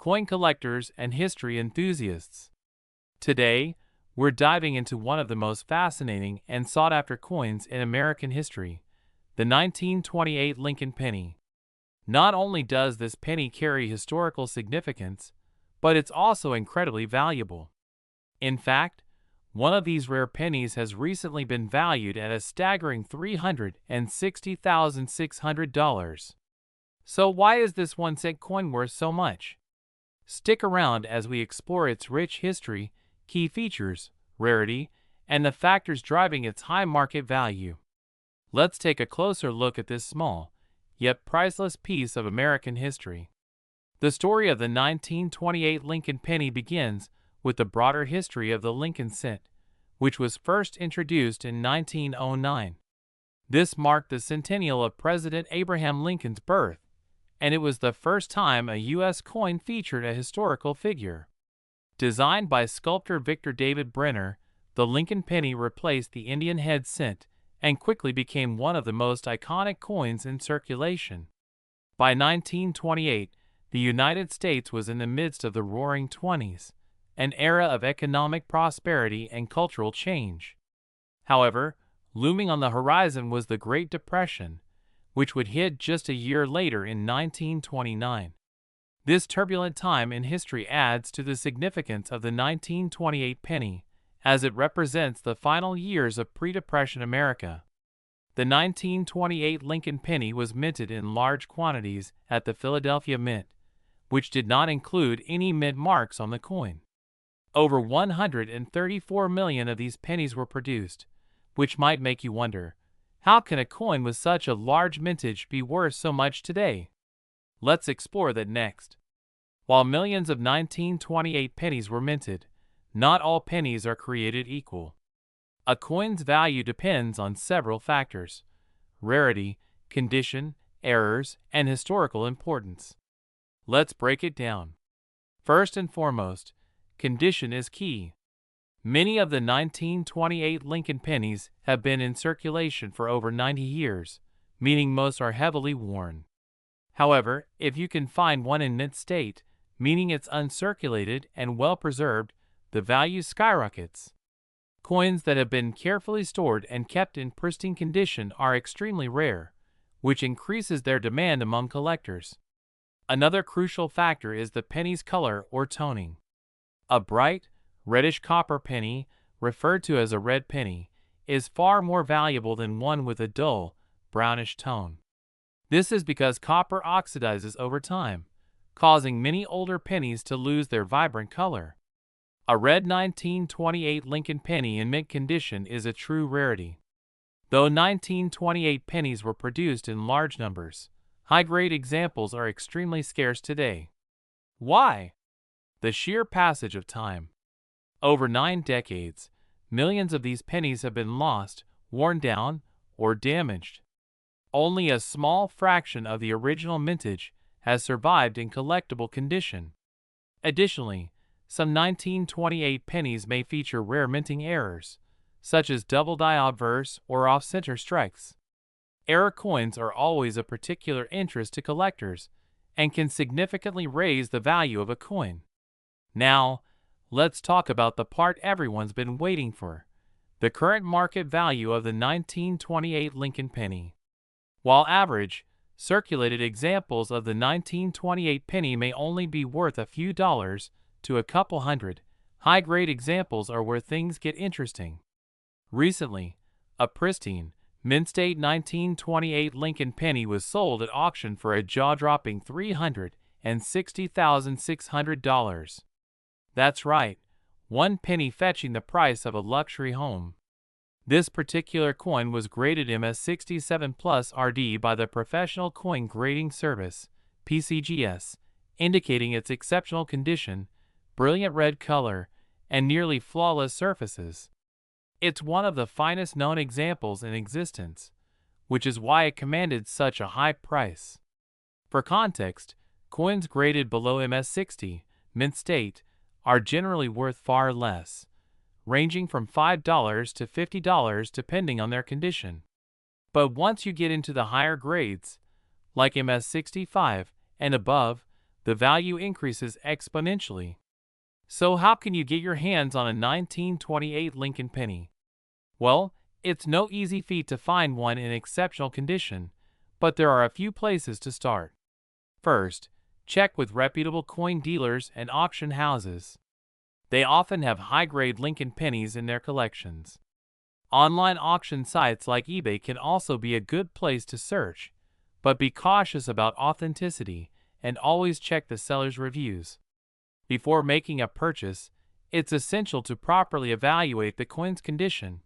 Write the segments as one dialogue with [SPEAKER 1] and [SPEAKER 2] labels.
[SPEAKER 1] coin collectors and history enthusiasts. Today, we're diving into one of the most fascinating and sought-after coins in American history, the 1928 Lincoln penny. Not only does this penny carry historical significance, but it's also incredibly valuable. In fact, one of these rare pennies has recently been valued at a staggering $360,600. So why is this 1-cent coin worth so much? Stick around as we explore its rich history, key features, rarity, and the factors driving its high market value. Let's take a closer look at this small, yet priceless piece of American history. The story of the 1928 Lincoln penny begins with the broader history of the Lincoln cent, which was first introduced in 1909. This marked the centennial of President Abraham Lincoln's birth, and it was the first time a U.S. coin featured a historical figure. Designed by sculptor Victor David Brenner, the Lincoln penny replaced the Indian head cent and quickly became one of the most iconic coins in circulation. By 1928, the United States was in the midst of the Roaring Twenties, an era of economic prosperity and cultural change. However, looming on the horizon was the Great Depression, which would hit just a year later in 1929. This turbulent time in history adds to the significance of the 1928 penny, as it represents the final years of pre-Depression America. The 1928 Lincoln penny was minted in large quantities at the Philadelphia Mint, which did not include any mint marks on the coin. Over 134 million of these pennies were produced, which might make you wonder, how can a coin with such a large mintage be worth so much today? Let's explore that next. While millions of 1928 pennies were minted, not all pennies are created equal. A coin's value depends on several factors: rarity, condition, errors, and historical importance. Let's break it down. First and foremost, condition is key. Many of the 1928 Lincoln pennies have been in circulation for over 90 years, meaning most are heavily worn. However, if you can find one in mint state, meaning it's uncirculated and well preserved, the value skyrockets. Coins that have been carefully stored and kept in pristine condition are extremely rare, which increases their demand among collectors. Another crucial factor is the penny's color or toning. A bright, reddish copper penny, referred to as a red penny, is far more valuable than one with a dull, brownish tone. This is because copper oxidizes over time, causing many older pennies to lose their vibrant color. A red 1928 Lincoln penny in mint condition is a true rarity. Though 1928 pennies were produced in large numbers, high-grade examples are extremely scarce today. Why? The sheer passage of time. Over 9 decades, millions of these pennies have been lost, worn down, or damaged. Only a small fraction of the original mintage has survived in collectible condition. Additionally, some 1928 pennies may feature rare minting errors, such as double die obverse or off-center strikes. Error coins are always of particular interest to collectors and can significantly raise the value of a coin. Now, let's talk about the part everyone's been waiting for: the current market value of the 1928 Lincoln penny. While average, circulated examples of the 1928 penny may only be worth a few dollars to a couple hundred, high-grade examples are where things get interesting. Recently, a pristine, mint-state 1928 Lincoln penny was sold at auction for a jaw-dropping $360,600. That's right, one penny fetching the price of a luxury home. This particular coin was graded MS67 Plus RD by the Professional Coin Grading Service, PCGS, indicating its exceptional condition, brilliant red color, and nearly flawless surfaces. It's one of the finest known examples in existence, which is why it commanded such a high price. For context, coins graded below MS60, mint state, are generally worth far less, ranging from $5 to $50 depending on their condition. But once you get into the higher grades, like MS65 and above, the value increases exponentially. So how can you get your hands on a 1928 Lincoln penny? Well, it's no easy feat to find one in exceptional condition, but there are a few places to start. First, check with reputable coin dealers and auction houses. They often have high-grade Lincoln pennies in their collections. Online auction sites like eBay can also be a good place to search, but be cautious about authenticity and always check the seller's reviews. Before making a purchase, it's essential to properly evaluate the coin's condition.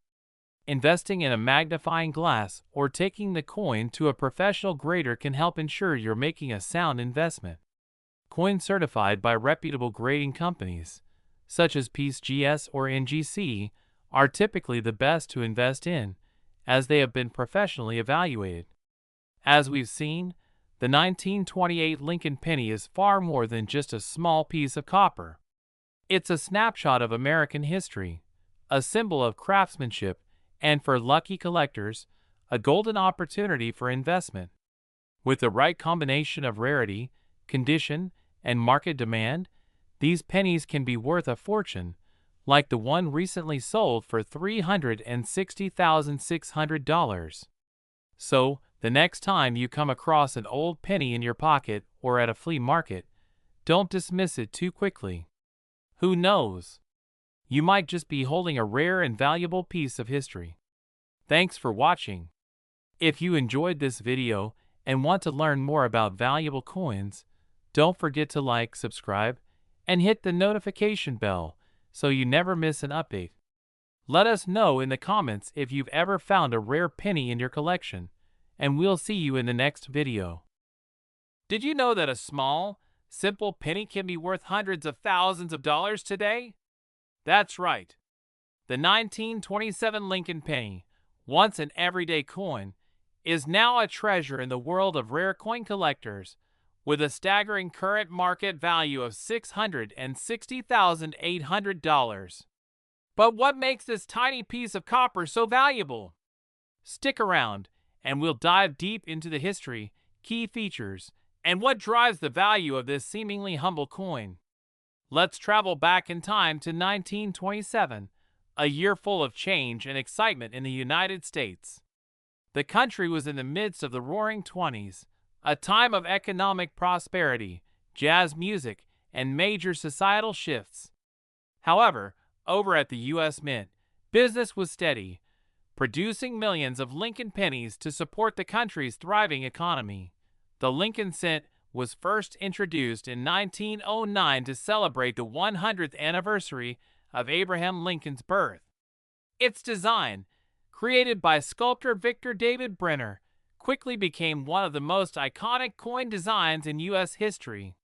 [SPEAKER 1] Investing in a magnifying glass or taking the coin to a professional grader can help ensure you're making a sound investment. Coins certified by reputable grading companies, such as PCGS or NGC, are typically the best to invest in, as they have been professionally evaluated. As we've seen, the 1928 Lincoln penny is far more than just a small piece of copper. It's a snapshot of American history, a symbol of craftsmanship, and for lucky collectors, a golden opportunity for investment. With the right combination of rarity, condition, and market demand, these pennies can be worth a fortune, like the one recently sold for $360,600. So, the next time you come across an old penny in your pocket or at a flea market, don't dismiss it too quickly. Who knows? You might just be holding a rare and valuable piece of history. Thanks for watching. If you enjoyed this video and want to learn more about valuable coins, don't forget to like, subscribe, and hit the notification bell so you never miss an update. Let us know in the comments if you've ever found a rare penny in your collection, and we'll see you in the next video. Did you know that a small, simple penny can be worth hundreds of thousands of dollars today? That's right. The 1927 Lincoln penny, once an everyday coin, is now a treasure in the world of rare coin collectors, with a staggering current market value of $660,800. But what makes this tiny piece of copper so valuable? Stick around, and we'll dive deep into the history, key features, and what drives the value of this seemingly humble coin. Let's travel back in time to 1927, a year full of change and excitement in the United States. The country was in the midst of the Roaring '20s, a time of economic prosperity, jazz music, and major societal shifts. However, over at the U.S. Mint, business was steady, producing millions of Lincoln pennies to support the country's thriving economy. The Lincoln cent was first introduced in 1909 to celebrate the 100th anniversary of Abraham Lincoln's birth. Its design, created by sculptor Victor David Brenner, quickly became one of the most iconic coin designs in U.S. history.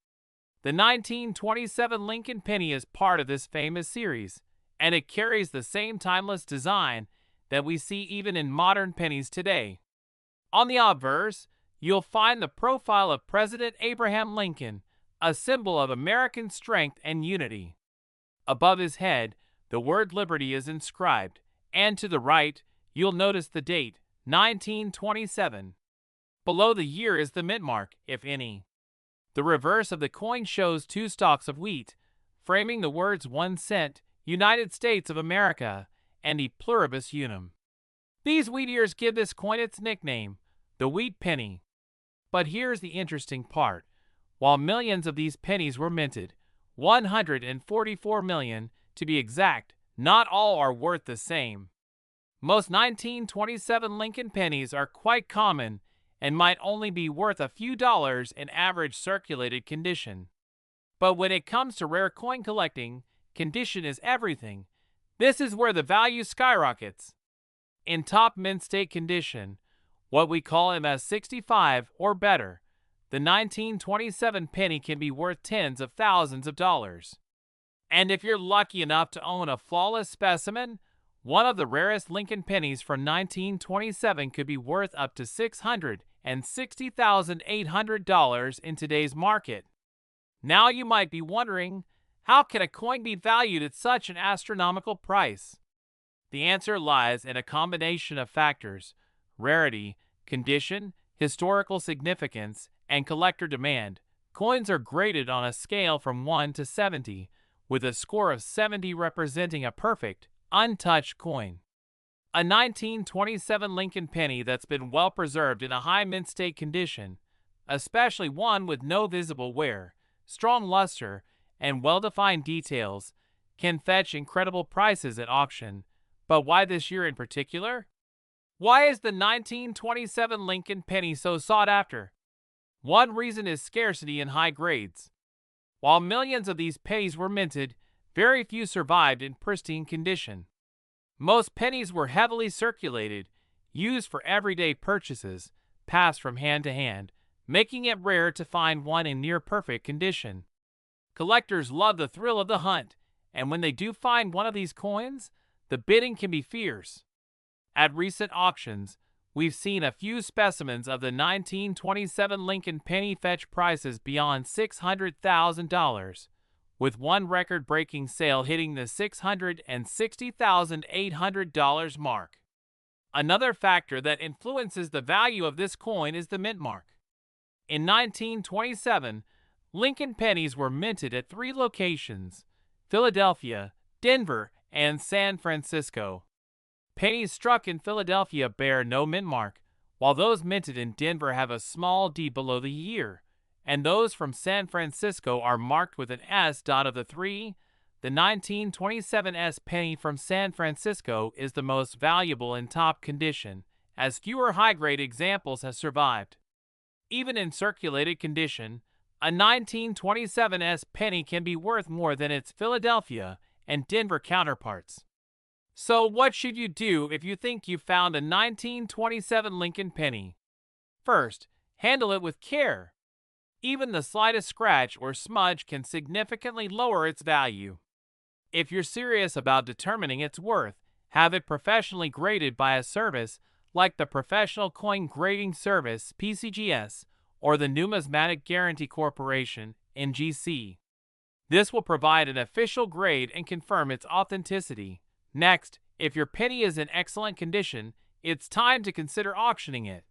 [SPEAKER 1] The 1927 Lincoln penny is part of this famous series, and it carries the same timeless design that we see even in modern pennies today. On the obverse, you'll find the profile of President Abraham Lincoln, a symbol of American strength and unity. Above his head, the word liberty is inscribed, and to the right, you'll notice the date, 1927. Below the year is the mint mark, if any. The reverse of the coin shows two stalks of wheat, framing the words 1 cent, United States of America, and E pluribus unum. These wheat ears give this coin its nickname, the wheat penny. But here's the interesting part. While millions of these pennies were minted, 144 million to be exact, not all are worth the same. Most 1927 Lincoln pennies are quite common and might only be worth a few dollars in average circulated condition. But when it comes to rare coin collecting, condition is everything. This is where the value skyrockets. In top mint state condition, what we call MS-65 or better, the 1927 penny can be worth tens of thousands of dollars. And if you're lucky enough to own a flawless specimen, one of the rarest Lincoln pennies from 1927 could be worth up to $660,800 in today's market. Now you might be wondering, how can a coin be valued at such an astronomical price? The answer lies in a combination of factors: rarity, condition, historical significance, and collector demand, Coins are graded on a scale from 1 to 70, with a score of 70 representing a perfect, untouched coin. A 1927 Lincoln penny that's been well preserved in a high mint state condition, especially one with no visible wear, strong luster, and well-defined details, can fetch incredible prices at auction. But why this year in particular? Why is the 1927 Lincoln penny so sought after? One reason is scarcity in high grades. While millions of these pennies were minted, very few survived in pristine condition. Most pennies were heavily circulated, used for everyday purchases, passed from hand to hand, making it rare to find one in near-perfect condition. Collectors love the thrill of the hunt, and when they do find one of these coins, the bidding can be fierce. At recent auctions, we've seen a few specimens of the 1927 Lincoln penny fetch prices beyond $600,000, with one record-breaking sale hitting the $660,800 mark. Another factor that influences the value of this coin is the mint mark. In 1927, Lincoln pennies were minted at 3 locations: Philadelphia, Denver, and San Francisco. Pennies struck in Philadelphia bear no mint mark, while those minted in Denver have a small D below the year, and those from San Francisco are marked with an S. Of the 3, the 1927 S penny from San Francisco is the most valuable in top condition, as fewer high-grade examples have survived. Even in circulated condition, a 1927 S penny can be worth more than its Philadelphia and Denver counterparts. So what should you do if you think you found a 1927 Lincoln penny? First, handle it with care. Even the slightest scratch or smudge can significantly lower its value. If you're serious about determining its worth, have it professionally graded by a service like the Professional Coin Grading Service (PCGS) or the Numismatic Guarantee Corporation (NGC). This will provide an official grade and confirm its authenticity. Next, if your penny is in excellent condition, it's time to consider auctioning it.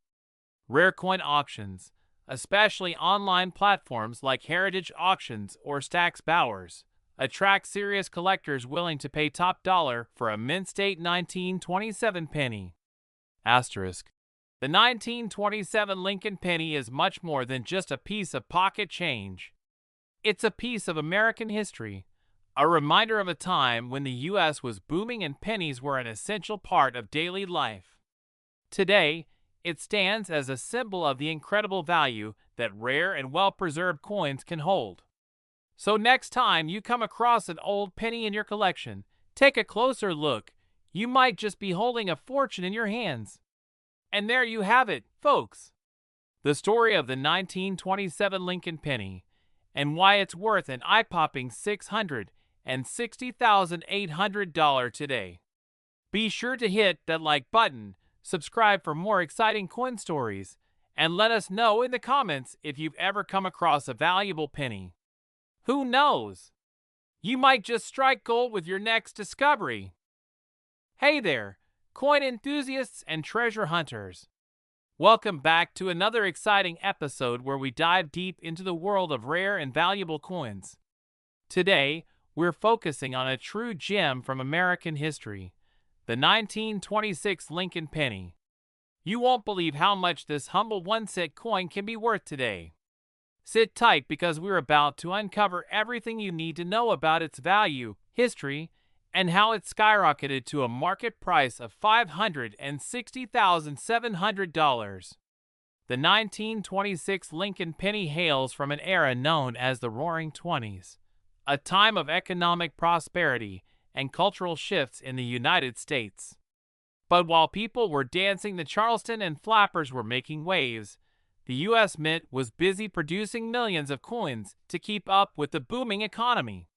[SPEAKER 1] Rare coin auctions, especially online platforms like Heritage Auctions or Stack's Bowers, attract serious collectors willing to pay top dollar for a mint state 1927 penny. Asterisk. The 1927 Lincoln penny is much more than just a piece of pocket change. It's a piece of American history, a reminder of a time when the U.S. was booming and pennies were an essential part of daily life. Today, it stands as a symbol of the incredible value that rare and well-preserved coins can hold. So next time you come across an old penny in your collection, take a closer look. You might just be holding a fortune in your hands. And there you have it, folks. The story of the 1927 Lincoln penny, and why it's worth an eye-popping $660,800 today. Be sure to hit that like button, subscribe for more exciting coin stories, and let us know in the comments if you've ever come across a valuable penny. Who knows? You might just strike gold with your next discovery. Hey there, coin enthusiasts and treasure hunters. Welcome back to another exciting episode where we dive deep into the world of rare and valuable coins. Today, we're focusing on a true gem from American history, the 1926 Lincoln penny. You won't believe how much this humble one-cent coin can be worth today. Sit tight because we're about to uncover everything you need to know about its value, history, and how it skyrocketed to a market price of $560,700. The 1926 Lincoln penny hails from an era known as the Roaring Twenties, a time of economic prosperity and cultural shifts in the United States. But while people were dancing the Charleston and flappers were making waves, the U.S. Mint was busy producing millions of coins to keep up with the booming economy.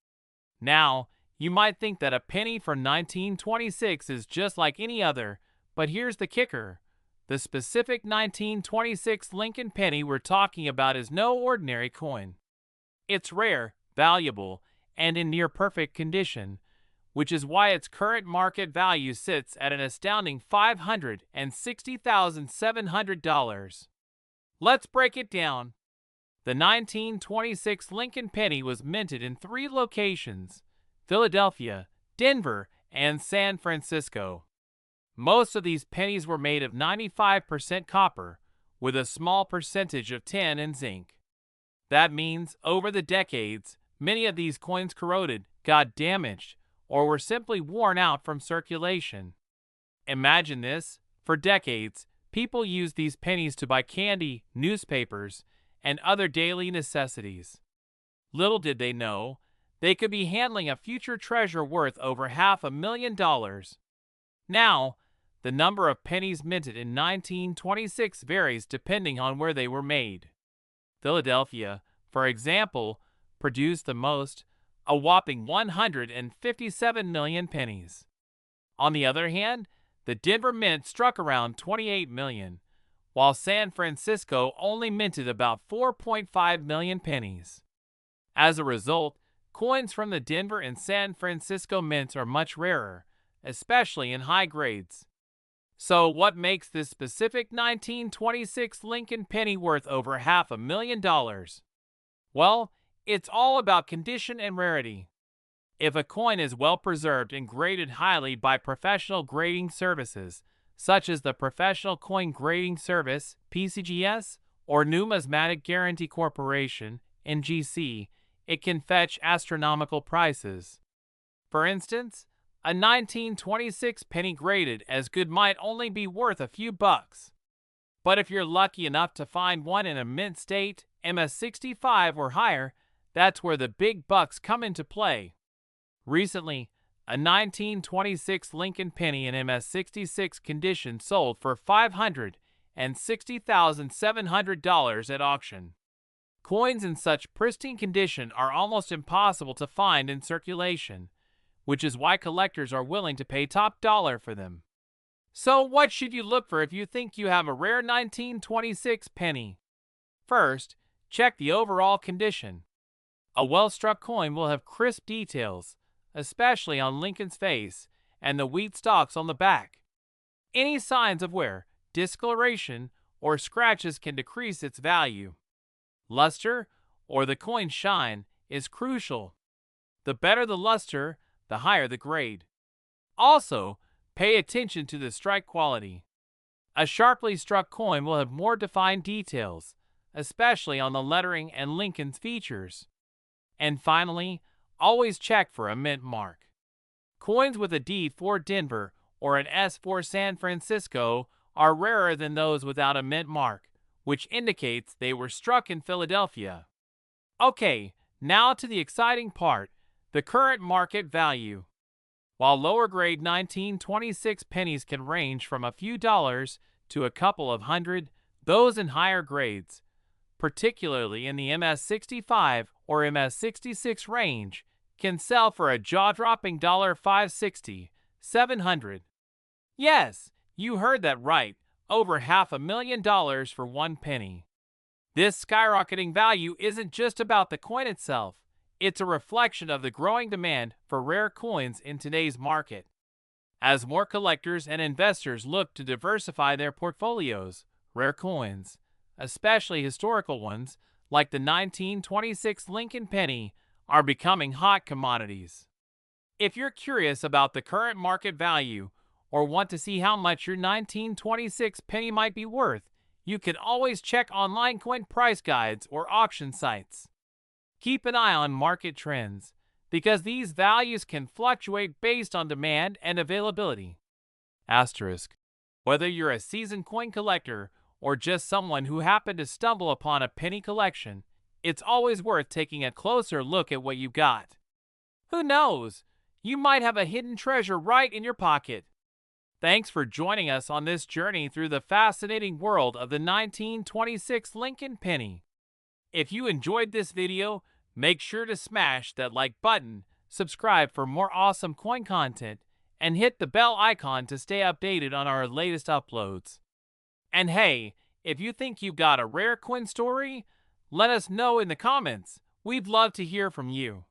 [SPEAKER 1] Now, you might think that a penny from 1926 is just like any other, but here's the kicker. The specific 1926 Lincoln penny we're talking about is no ordinary coin. It's rare, valuable, and in near-perfect condition, which is why its current market value sits at an astounding $560,700. Let's break it down. The 1926 Lincoln penny was minted in 3 locations: Philadelphia, Denver, and San Francisco. Most of these pennies were made of 95% copper, with a small percentage of tin and zinc. That means, over the decades, many of these coins corroded, got damaged, or were simply worn out from circulation. Imagine this: for decades, people used these pennies to buy candy, newspapers, and other daily necessities. Little did they know, they could be handling a future treasure worth over $500,000. Now, the number of pennies minted in 1926 varies depending on where they were made. Philadelphia, for example, produced the most, a whopping 157 million pennies. On the other hand, the Denver Mint struck around 28 million, while San Francisco only minted about 4.5 million pennies. As a result, coins from the Denver and San Francisco mints are much rarer, especially in high grades. So what makes this specific 1926 Lincoln penny worth over $500,000? Well, it's all about condition and rarity. If a coin is well preserved and graded highly by professional grading services, such as the Professional Coin Grading Service, PCGS, or Numismatic Guarantee Corporation, NGC, it can fetch astronomical prices. For instance, a 1926 penny graded as good might only be worth a few bucks. But if you're lucky enough to find one in a mint state, MS65 or higher, that's where the big bucks come into play. Recently, a 1926 Lincoln penny in MS66 condition sold for $560,700 at auction. Coins in such pristine condition are almost impossible to find in circulation, which is why collectors are willing to pay top dollar for them. So what should you look for if you think you have a rare 1926 penny? First, check the overall condition. A well-struck coin will have crisp details, especially on Lincoln's face and the wheat stalks on the back. Any signs of wear, discoloration, or scratches can decrease its value. Luster, or the coin's shine, is crucial. The better the luster, the higher the grade. Also, pay attention to the strike quality. A sharply struck coin will have more defined details, especially on the lettering and Lincoln's features. And finally, always check for a mint mark. Coins with a D for Denver or an S for San Francisco are rarer than those without a mint mark, which indicates they were struck in Philadelphia. Okay, now to the exciting part, the current market value. While lower grade 1926 pennies can range from a few dollars to a couple of hundred, those in higher grades, particularly in the MS65 or MS66 range, can sell for a jaw-dropping $560, $700. Yes, you heard that right, over $500,000 for one penny. This skyrocketing value isn't just about the coin itself. It's a reflection of the growing demand for rare coins in today's market. As more collectors and investors look to diversify their portfolios, rare coins, especially historical ones like the 1926 Lincoln penny, are becoming hot commodities. If you're curious about the current market value or want to see how much your 1926 penny might be worth, you can always check online coin price guides or auction sites. Keep an eye on market trends, because these values can fluctuate based on demand and availability. Asterisk. Whether you're a seasoned coin collector or just someone who happened to stumble upon a penny collection, it's always worth taking a closer look at what you got. Who knows? You might have a hidden treasure right in your pocket. Thanks for joining us on this journey through the fascinating world of the 1926 Lincoln penny. If you enjoyed this video, make sure to smash that like button, subscribe for more awesome coin content, and hit the bell icon to stay updated on our latest uploads. And hey, if you think you've got a rare coin story, let us know in the comments. We'd love to hear from you.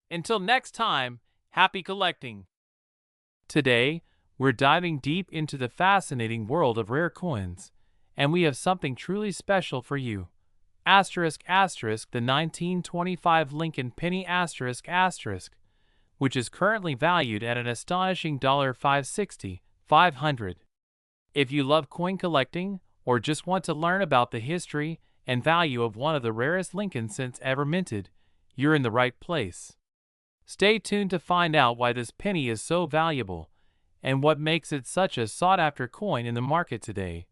[SPEAKER 1] Until next time, happy collecting. Today, we're diving deep into the fascinating world of rare coins, and we have something truly special for you: The 1925 Lincoln penny which is currently valued at an astonishing $560, 500. If you love coin collecting or just want to learn about the history and value of one of the rarest Lincoln cents ever minted, you're in the right place. Stay tuned to find out why this penny is so valuable and what makes it such a sought-after coin in the market today.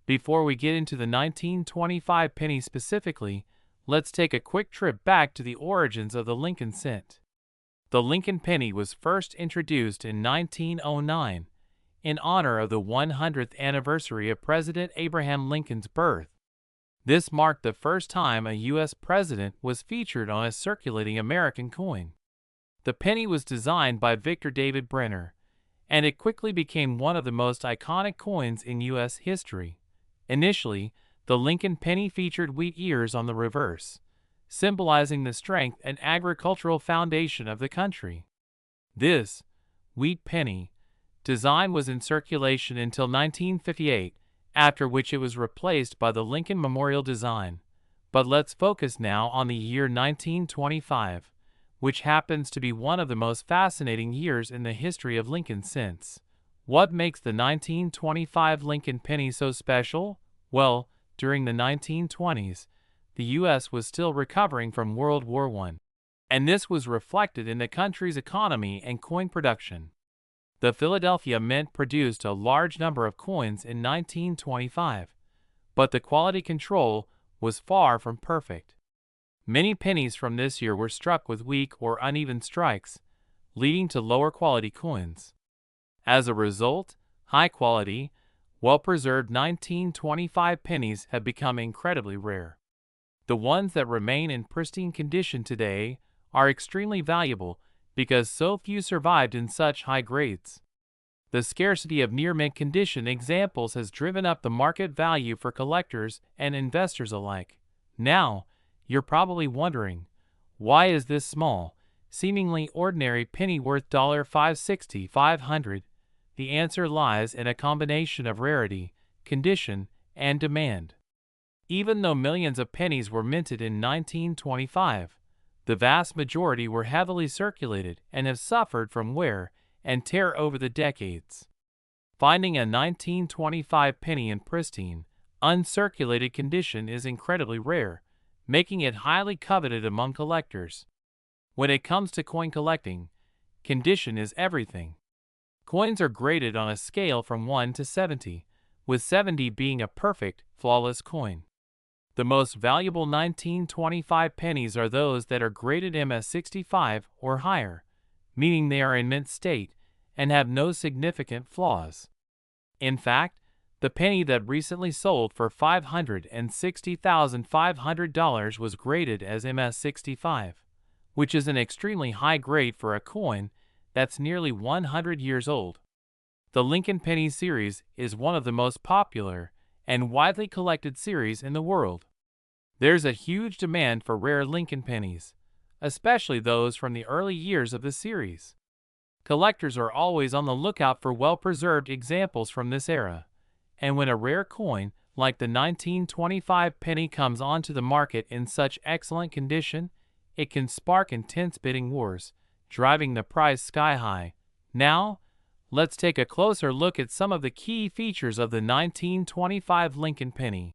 [SPEAKER 1] Before we get into the 1925 penny specifically, let's take a quick trip back to the origins of the Lincoln cent. The Lincoln penny was first introduced in 1909 in honor of the 100th anniversary of President Abraham Lincoln's birth. This marked the first time a U.S. president was featured on a circulating American coin. The penny was designed by Victor David Brenner, and it quickly became one of the most iconic coins in U.S. history. Initially, the Lincoln penny featured wheat ears on the reverse, symbolizing the strength and agricultural foundation of the country. This wheat penny design was in circulation until 1958, after which it was replaced by the Lincoln Memorial design. But let's focus now on the year 1925, which happens to be one of the most fascinating years in the history of Lincoln cents. What makes the 1925 Lincoln penny so special? Well, during the 1920s, the U.S. was still recovering from World War I, and this was reflected in the country's economy and coin production. The Philadelphia Mint produced a large number of coins in 1925, but the quality control was far from perfect. Many pennies from this year were struck with weak or uneven strikes, leading to lower quality coins. As a result, high-quality, well-preserved 1925 pennies have become incredibly rare. The ones that remain in pristine condition today are extremely valuable because so few survived in such high grades. The scarcity of near-mint condition examples has driven up the market value for collectors and investors alike. Now, you're probably wondering, why is this small, seemingly ordinary penny worth $560, 500? The answer lies in a combination of rarity, condition, and demand. Even though millions of pennies were minted in 1925, the vast majority were heavily circulated and have suffered from wear and tear over the decades. Finding a 1925 penny in pristine, uncirculated condition is incredibly rare, making it highly coveted among collectors. When it comes to coin collecting, condition is everything. Coins are graded on a scale from 1 to 70, with 70 being a perfect, flawless coin. The most valuable 1925 pennies are those that are graded MS65 or higher, meaning they are in mint state and have no significant flaws. In fact, the penny that recently sold for $560,500 was graded as MS65, which is an extremely high grade for a coin that's nearly 100 years old. The Lincoln Penny series is one of the most popular and widely collected series in the world. There's a huge demand for rare Lincoln pennies, especially those from the early years of the series. Collectors are always on the lookout for well-preserved examples from this era. And when a rare coin like the 1925 penny comes onto the market in such excellent condition, it can spark intense bidding wars, driving the price sky high. Now, let's take a closer look at some of the key features of the 1925 Lincoln penny.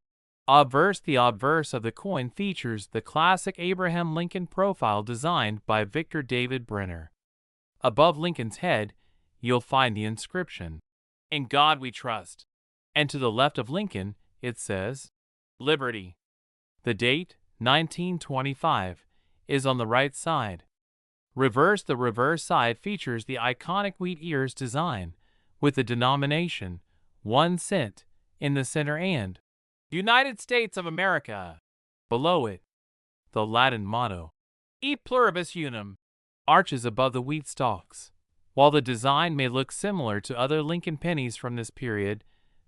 [SPEAKER 1] The obverse of the coin features the classic Abraham Lincoln profile designed by Victor David Brenner. Above Lincoln's head, you'll find the inscription, "In God We Trust." And to the left of Lincoln, it says, "Liberty." The date, 1925, is on the right side. The reverse side features the iconic wheat ears design, with the denomination, 1 cent, in the center and United States of America below it. The Latin motto, E pluribus unum, arches above the wheat stalks. While the design may look similar to other Lincoln pennies from this period,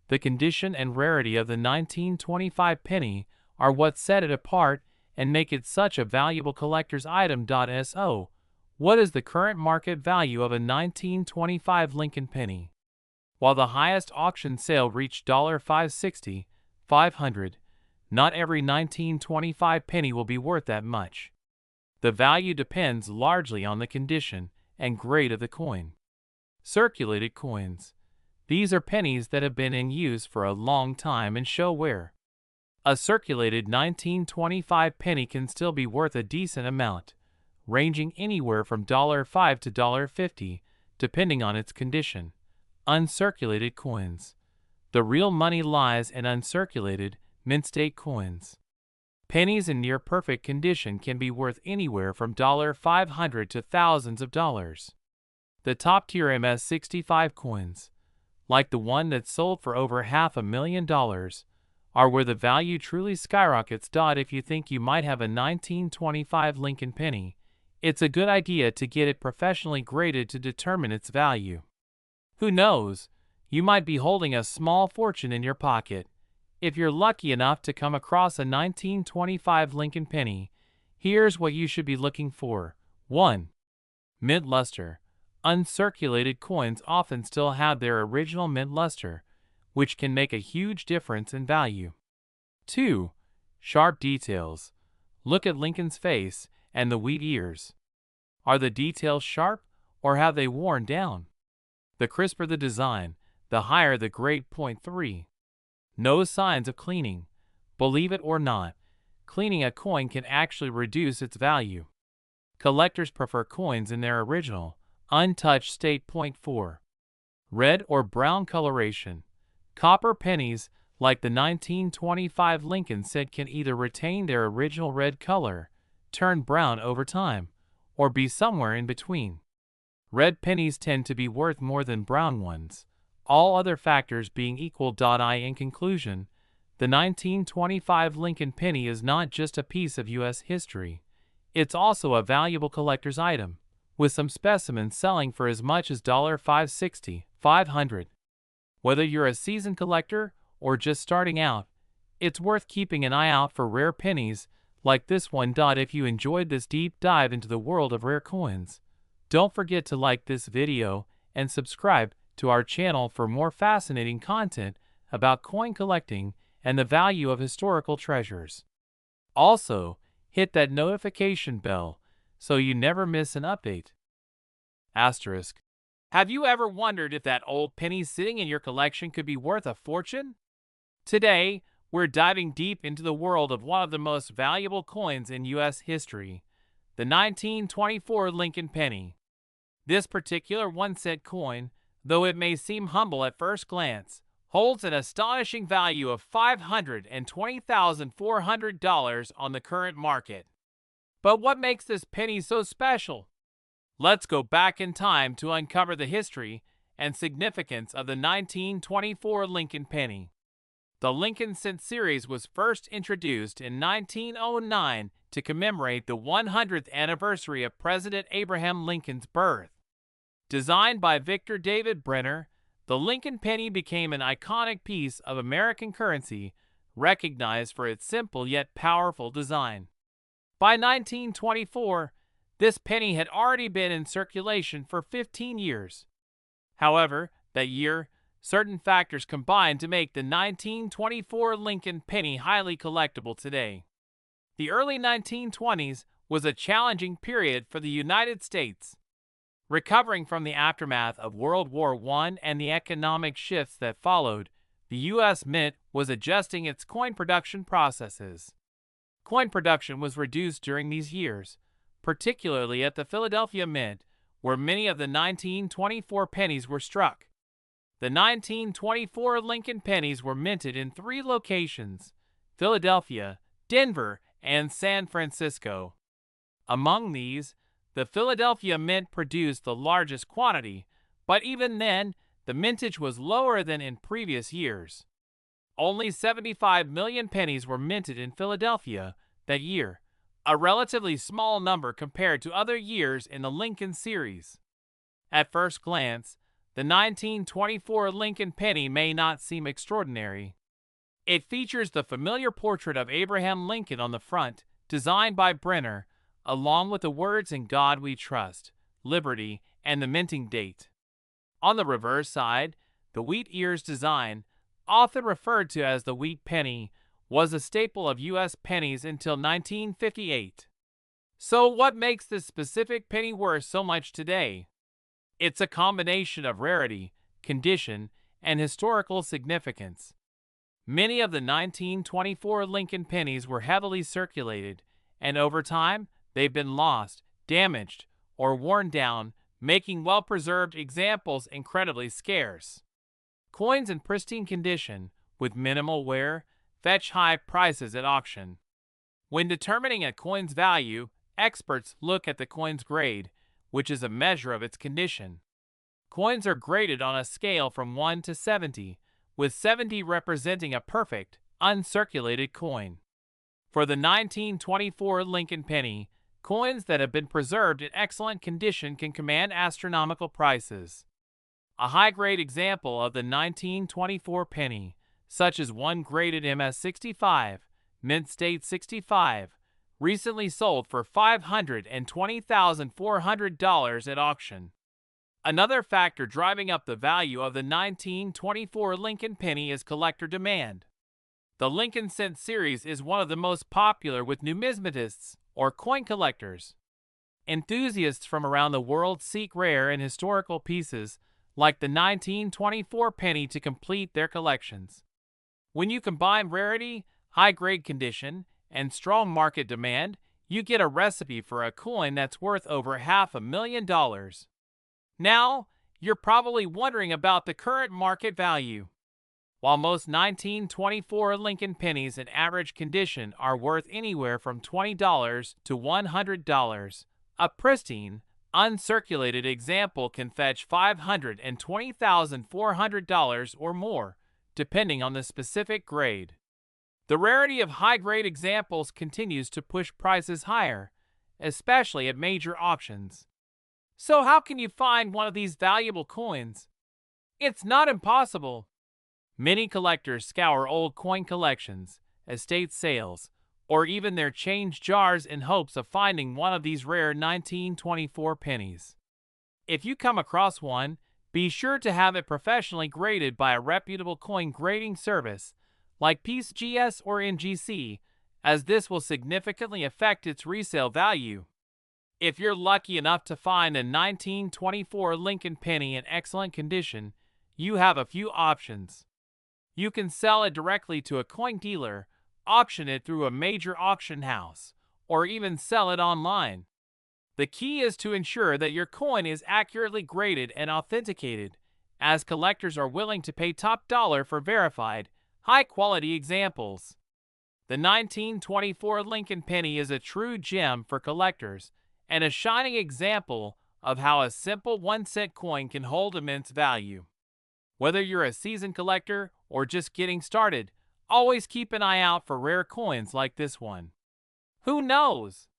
[SPEAKER 1] the condition and rarity of the 1925 penny are what set it apart and make it such a valuable collector's item. So, what is the current market value of a 1925 Lincoln penny? While the highest auction sale reached $560, 500, Not every 1925 penny will be worth that much. The value depends largely on the condition and grade of the coin. Circulated coins. These are pennies that have been in use for a long time and show wear. A circulated 1925 penny can still be worth a decent amount, ranging anywhere from $5 to $50, depending on its condition. Uncirculated coins. The real money lies in uncirculated, mint-state coins. Pennies in near-perfect condition can be worth anywhere from $500 to thousands of dollars. The top-tier MS-65 coins, like the one that sold for over $500,000, are where the value truly skyrockets. If you think you might have a 1925 Lincoln penny, it's a good idea to get it professionally graded to determine its value. Who knows, you might be holding a small fortune in your pocket. If you're lucky enough to come across a 1925 Lincoln penny, here's what you should be looking for. 1. Mint luster. Uncirculated coins often still have their original mint luster, which can make a huge difference in value. 2. Sharp details. Look at Lincoln's face and the wheat ears. Are the details sharp, or have they worn down? The crisper the design, the higher the grade. 3. No signs of cleaning. Believe it or not, cleaning a coin can actually reduce its value. Collectors prefer coins in their original, untouched state. 4. Red or brown coloration. Copper pennies, like the 1925 Lincoln set, can either retain their original red color, turn brown over time, or be somewhere in between. Red pennies tend to be worth more than brown ones, all other factors being equal. In conclusion, the 1925 Lincoln penny is not just a piece of U.S. history, it's also a valuable collector's item, with some specimens selling for as much as $560, $500. Whether you're a seasoned collector or just starting out, it's worth keeping an eye out for rare pennies like this one. If you enjoyed this deep dive into the world of rare coins, don't forget to like this video and subscribe to our channel for more fascinating content about coin collecting and the value of historical treasures. Also, hit that notification bell so you never miss an update. Asterisk. Have you ever wondered if that old penny sitting in your collection could be worth a fortune? Today, we're diving deep into the world of one of the most valuable coins in U.S. history, the 1924 Lincoln penny. This particular one-cent coin, though it may seem humble at first glance, holds an astonishing value of $520,400 on the current market. But what makes this penny so special? Let's go back in time to uncover the history and significance of the 1924 Lincoln penny. The Lincoln Cent series was first introduced in 1909 to commemorate the 100th anniversary of President Abraham Lincoln's birth. Designed by Victor David Brenner, the Lincoln penny became an iconic piece of American currency, recognized for its simple yet powerful design. By 1924, this penny had already been in circulation for 15 years. However, that year, certain factors combined to make the 1924 Lincoln penny highly collectible today. The early 1920s was a challenging period for the United States. Recovering from the aftermath of World War I and the economic shifts that followed, the U.S. Mint was adjusting its coin production processes. Coin production was reduced during these years, particularly at the Philadelphia Mint, where many of the 1924 pennies were struck. The 1924 Lincoln pennies were minted in 3 locations: Philadelphia, Denver, and San Francisco. Among these, the Philadelphia Mint produced the largest quantity, but even then, the mintage was lower than in previous years. Only 75 million pennies were minted in Philadelphia that year, a relatively small number compared to other years in the Lincoln series. At first glance, the 1924 Lincoln penny may not seem extraordinary. It features the familiar portrait of Abraham Lincoln on the front, designed by Brenner, along with the words "In God We Trust," "Liberty," and the minting date. On the reverse side, the wheat ears design, often referred to as the wheat penny, was a staple of U.S. pennies until 1958. So what makes this specific penny worth so much today? It's a combination of rarity, condition, and historical significance. Many of the 1924 Lincoln pennies were heavily circulated, and over time, they've been lost, damaged, or worn down, making well-preserved examples incredibly scarce. Coins in pristine condition, with minimal wear, fetch high prices at auction. When determining a coin's value, experts look at the coin's grade, which is a measure of its condition. Coins are graded on a scale from 1 to 70, with 70 representing a perfect, uncirculated coin. For the 1924 Lincoln penny, coins that have been preserved in excellent condition can command astronomical prices. A high-grade example of the 1924 penny, such as one graded MS65, mint state 65, recently sold for $520,400 at auction. Another factor driving up the value of the 1924 Lincoln penny is collector demand. The Lincoln cent series is one of the most popular with numismatists, or coin collectors. Enthusiasts from around the world seek rare and historical pieces like the 1924 penny to complete their collections. When you combine rarity, high-grade condition, and strong market demand, you get a recipe for a coin that's worth over $500,000. Now, you're probably wondering about the current market value. While most 1924 Lincoln pennies in average condition are worth anywhere from $20 to $100, a pristine, uncirculated example can fetch $520,400 or more, depending on the specific grade. The rarity of high-grade examples continues to push prices higher, especially at major auctions. So how can you find one of these valuable coins? It's not impossible. Many collectors scour old coin collections, estate sales, or even their change jars in hopes of finding one of these rare 1924 pennies. If you come across one, be sure to have it professionally graded by a reputable coin grading service like PCGS or NGC, as this will significantly affect its resale value. If you're lucky enough to find a 1924 Lincoln penny in excellent condition, you have a few options. You can sell it directly to a coin dealer, auction it through a major auction house, or even sell it online. The key is to ensure that your coin is accurately graded and authenticated, as collectors are willing to pay top dollar for verified, high-quality examples. The 1924 Lincoln penny is a true gem for collectors, and a shining example of how a simple 1-cent coin can hold immense value. Whether you're a seasoned collector or just getting started, always keep an eye out for rare coins like this one. Who knows?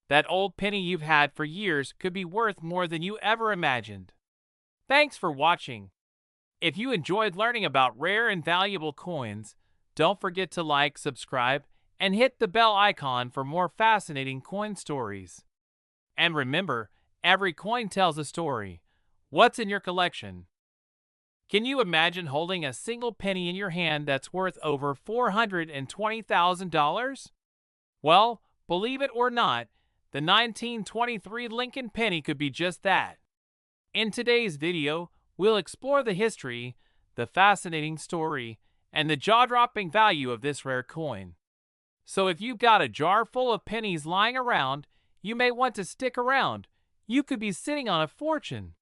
[SPEAKER 1] That old penny you've had for years could be worth more than you ever imagined. Thanks for watching. If you enjoyed learning about rare and valuable coins, don't forget to like, subscribe, and hit the bell icon for more fascinating coin stories. And remember, every coin tells a story. What's in your collection? Can you imagine holding a single penny in your hand that's worth over $420,000? Well, believe it or not, the 1923 Lincoln penny could be just that. In today's video, we'll explore the history, the fascinating story, and the jaw-dropping value of this rare coin. So if you've got a jar full of pennies lying around, you may want to stick around. You could be sitting on a fortune.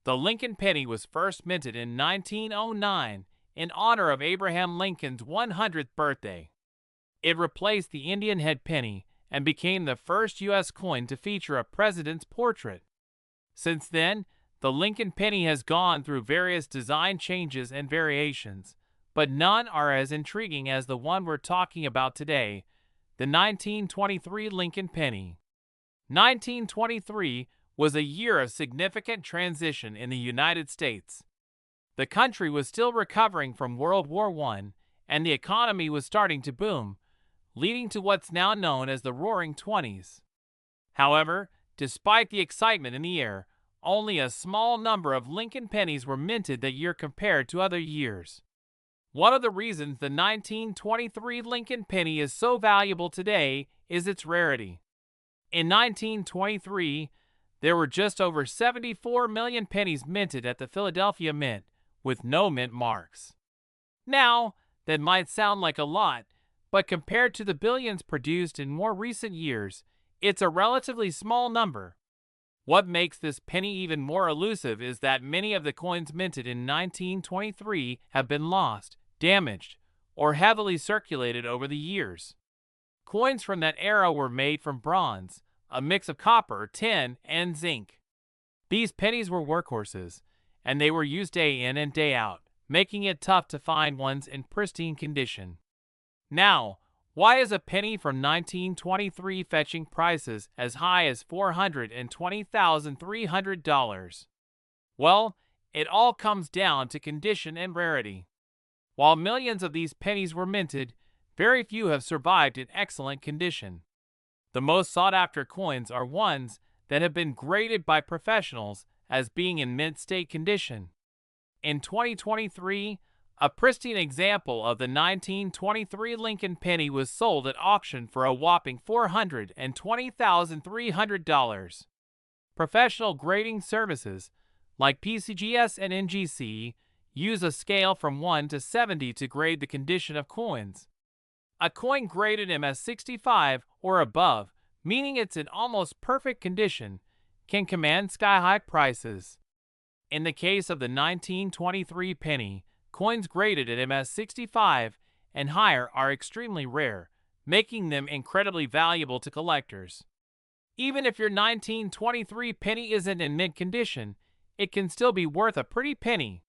[SPEAKER 1] The Lincoln penny was first minted in 1909 in honor of Abraham Lincoln's 100th birthday. It replaced the Indian head penny and became the first U.S. coin to feature a president's portrait. Since then, the Lincoln penny has gone through various design changes and variations, but none are as intriguing as the one we're talking about today, the 1923 Lincoln penny. 1923 was a year of significant transition in the United States. The country was still recovering from World War I, and the economy was starting to boom, leading to what's now known as the Roaring Twenties. However, despite the excitement in the air, only a small number of Lincoln pennies were minted that year compared to other years. One of the reasons the 1923 Lincoln penny is so valuable today is its rarity. In 1923, there were just over 74 million pennies minted at the Philadelphia Mint, with no mint marks. Now, that might sound like a lot, but compared to the billions produced in more recent years, it's a relatively small number. What makes this penny even more elusive is that many of the coins minted in 1923 have been lost, damaged, or heavily circulated over the years. Coins from that era were made from bronze, a mix of copper, tin, and zinc. These pennies were workhorses, and they were used day in and day out, making it tough to find ones in pristine condition. Now, why is a penny from 1923 fetching prices as high as $420,300? Well, it all comes down to condition and rarity. While millions of these pennies were minted, very few have survived in excellent condition. The most sought-after coins are ones that have been graded by professionals as being in mint state condition. In 2023, a pristine example of the 1923 Lincoln penny was sold at auction for a whopping $420,300. Professional grading services like PCGS and NGC use a scale from 1 to 70 to grade the condition of coins. A coin graded MS65 or above, meaning it's in almost perfect condition, can command sky-high prices. In the case of the 1923 penny, coins graded at MS65 and higher are extremely rare, making them incredibly valuable to collectors. Even if your 1923 penny isn't in mint condition, it can still be worth a pretty penny.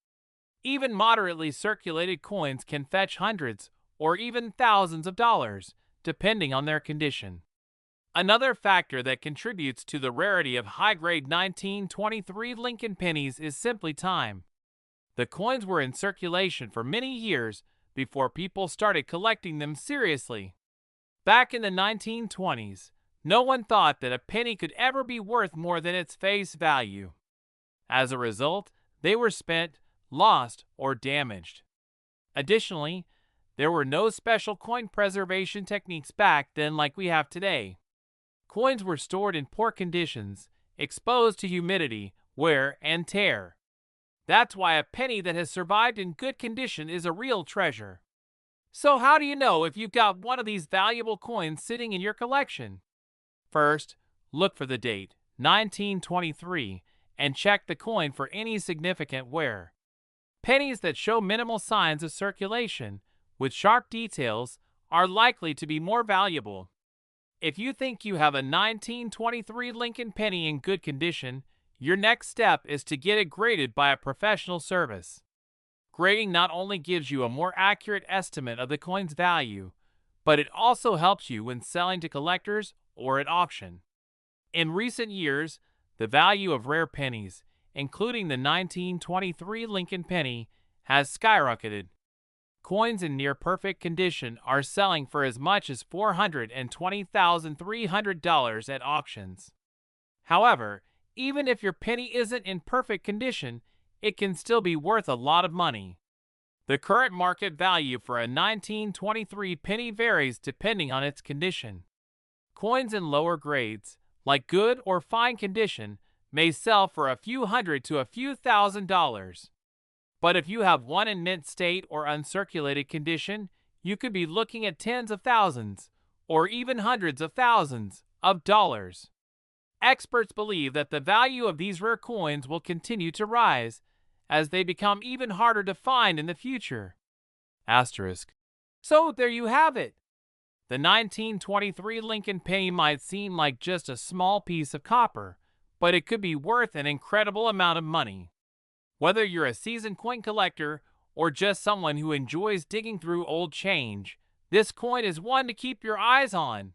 [SPEAKER 1] Even moderately circulated coins can fetch hundreds or even thousands of dollars, depending on their condition. Another factor that contributes to the rarity of high-grade 1923 Lincoln pennies is simply time. The coins were in circulation for many years before people started collecting them seriously. Back in the 1920s, no one thought that a penny could ever be worth more than its face value. As a result, they were spent, lost, or damaged. Additionally, there were no special coin preservation techniques back then like we have today. Coins were stored in poor conditions, exposed to humidity, wear, and tear. That's why a penny that has survived in good condition is a real treasure. So how do you know if you've got one of these valuable coins sitting in your collection? First, look for the date, 1923, and check the coin for any significant wear. Pennies that show minimal signs of circulation, with sharp details, are likely to be more valuable. If you think you have a 1923 Lincoln penny in good condition, your next step is to get it graded by a professional service. Grading not only gives you a more accurate estimate of the coin's value, but it also helps you when selling to collectors or at auction. In recent years, the value of rare pennies, including the 1923 Lincoln penny, has skyrocketed. Coins in near-perfect condition are selling for as much as $420,300 at auctions. However, even if your penny isn't in perfect condition, it can still be worth a lot of money. The current market value for a 1923 penny varies depending on its condition. Coins in lower grades, like good or fine condition, may sell for a few hundred to a few $1,000s. But if you have one in mint state or uncirculated condition, you could be looking at tens of thousands, or even hundreds of thousands, of dollars. Experts believe that the value of these rare coins will continue to rise, as they become even harder to find in the future. Asterisk. So there you have it. The 1923 Lincoln penny might seem like just a small piece of copper, but it could be worth an incredible amount of money. Whether you're a seasoned coin collector or just someone who enjoys digging through old change, this coin is one to keep your eyes on.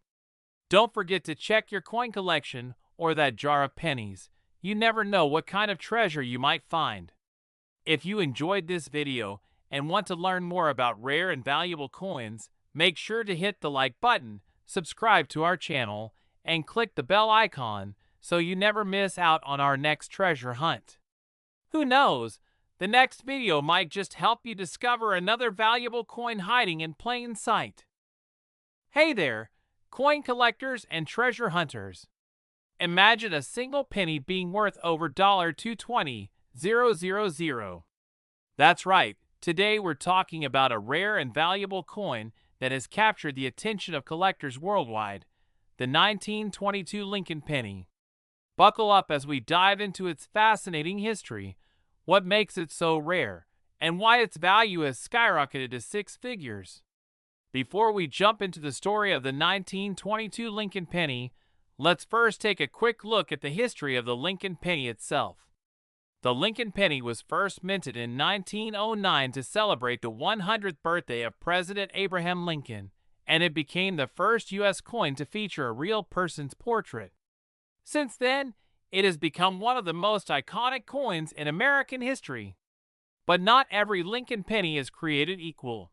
[SPEAKER 1] Don't forget to check your coin collection or that jar of pennies. You never know what kind of treasure you might find. If you enjoyed this video and want to learn more about rare and valuable coins, make sure to hit the like button, subscribe to our channel, and click the bell icon so you never miss out on our next treasure hunt. Who knows? The next video might just help you discover another valuable coin hiding in plain sight. Hey there, coin collectors and treasure hunters. Imagine a single penny being worth over $220,000. That's right, today we're talking about a rare and valuable coin that has captured the attention of collectors worldwide, the 1922 Lincoln penny. Buckle up as we dive into its fascinating history, what makes it so rare, and why its value has skyrocketed to six figures. Before we jump into the story of the 1922 Lincoln penny, let's first take a quick look at the history of the Lincoln penny itself. The Lincoln penny was first minted in 1909 to celebrate the 100th birthday of President Abraham Lincoln, and it became the first U.S. coin to feature a real person's portrait. Since then, it has become one of the most iconic coins in American history. But not every Lincoln penny is created equal.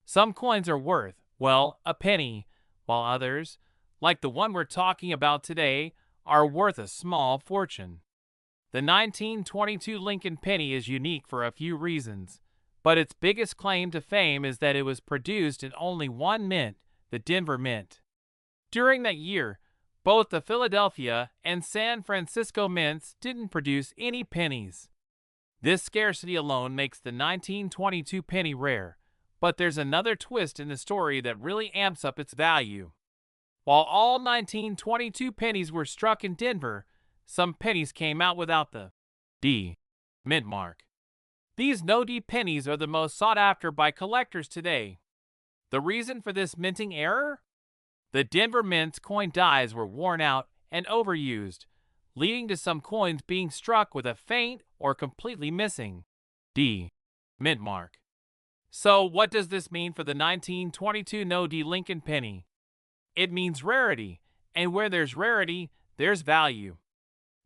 [SPEAKER 1] Some coins are worth, well, a penny, while others, like the one we're talking about today, are worth a small fortune. The 1922 Lincoln penny is unique for a few reasons, but its biggest claim to fame is that it was produced in only one mint, the Denver Mint. During that year, both the Philadelphia and San Francisco mints didn't produce any pennies. This scarcity alone makes the 1922 penny rare, but there's another twist in the story that really amps up its value. While all 1922 pennies were struck in Denver, some pennies came out without the D mint mark. These no-D pennies are the most sought after by collectors today. The reason for this minting error? The Denver Mint's coin dies were worn out and overused, leading to some coins being struck with a faint or completely missing D mint mark. So what does this mean for the 1922 no-D Lincoln penny? It means rarity, and where there's rarity, there's value.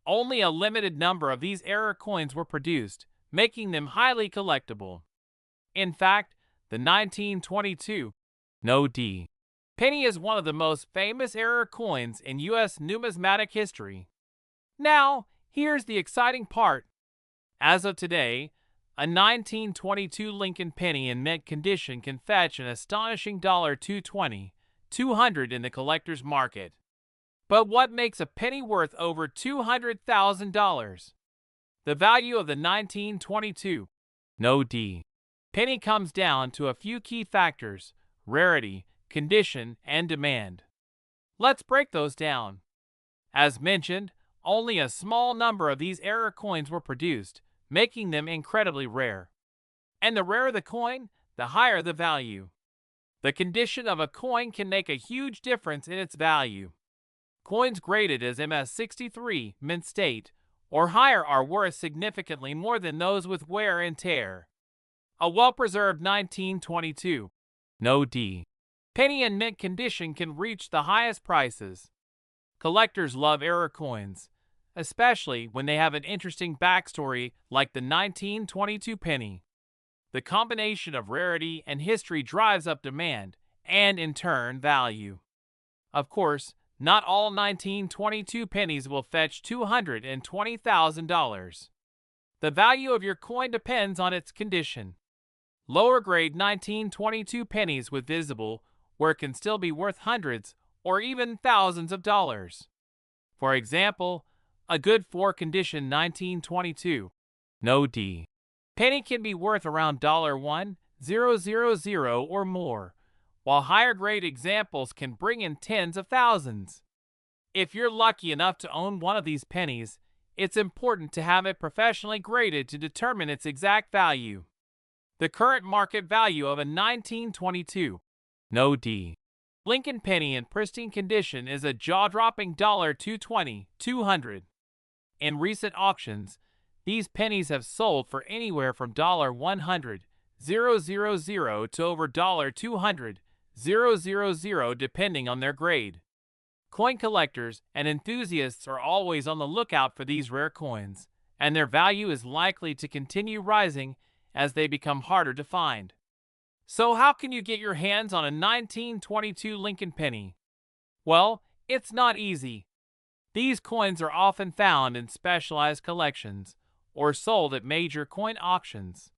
[SPEAKER 1] Only a limited number of these error coins were produced, making them highly collectible. In fact, the 1922 no-D penny is one of the most famous error coins in U.S. numismatic history. Now, here's the exciting part. As of today, a 1922 Lincoln penny in mint condition can fetch an astonishing $220,200 in the collector's market. But what makes a penny worth over $200,000? The value of the 1922 no-D penny comes down to a few key factors: rarity, condition, and demand. Let's break those down. As mentioned, only a small number of these error coins were produced, making them incredibly rare. And the rarer the coin, the higher the value. The condition of a coin can make a huge difference in its value. Coins graded as MS63 mint state or higher are worth significantly more than those with wear and tear. A well-preserved 1922 no-D penny in mint condition can reach the highest prices. Collectors love error coins, especially when they have an interesting backstory like the 1922 penny. The combination of rarity and history drives up demand and, in turn, value. Of course, not all 1922 pennies will fetch $220,000. The value of your coin depends on its condition. Lower grade 1922 pennies with visible wear can still be worth hundreds or even thousands of dollars. For example, a good 4-condition 1922 no-D penny can be worth around $1,000 or more, while higher grade examples can bring in tens of thousands. If you're lucky enough to own one of these pennies, it's important to have it professionally graded to determine its exact value. The current market value of a 1922 no-D Lincoln penny in pristine condition is a jaw-dropping $220,200. In recent auctions, these pennies have sold for anywhere from $100,000 to over $200,000 depending on their grade. Coin collectors and enthusiasts are always on the lookout for these rare coins, and their value is likely to continue rising as they become harder to find. So how can you get your hands on a 1922 Lincoln penny? Well, it's not easy. These coins are often found in specialized collections or sold at major coin auctions.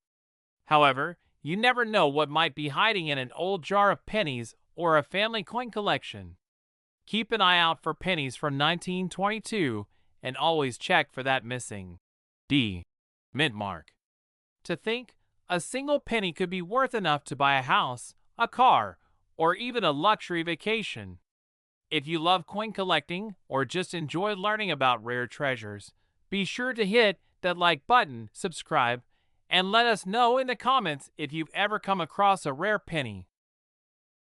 [SPEAKER 1] However, you never know what might be hiding in an old jar of pennies or a family coin collection. Keep an eye out for pennies from 1922 and always check for that missing D mint mark. To think, a single penny could be worth enough to buy a house, a car, or even a luxury vacation. If you love coin collecting or just enjoy learning about rare treasures, be sure to hit that like button, subscribe, and let us know in the comments if you've ever come across a rare penny.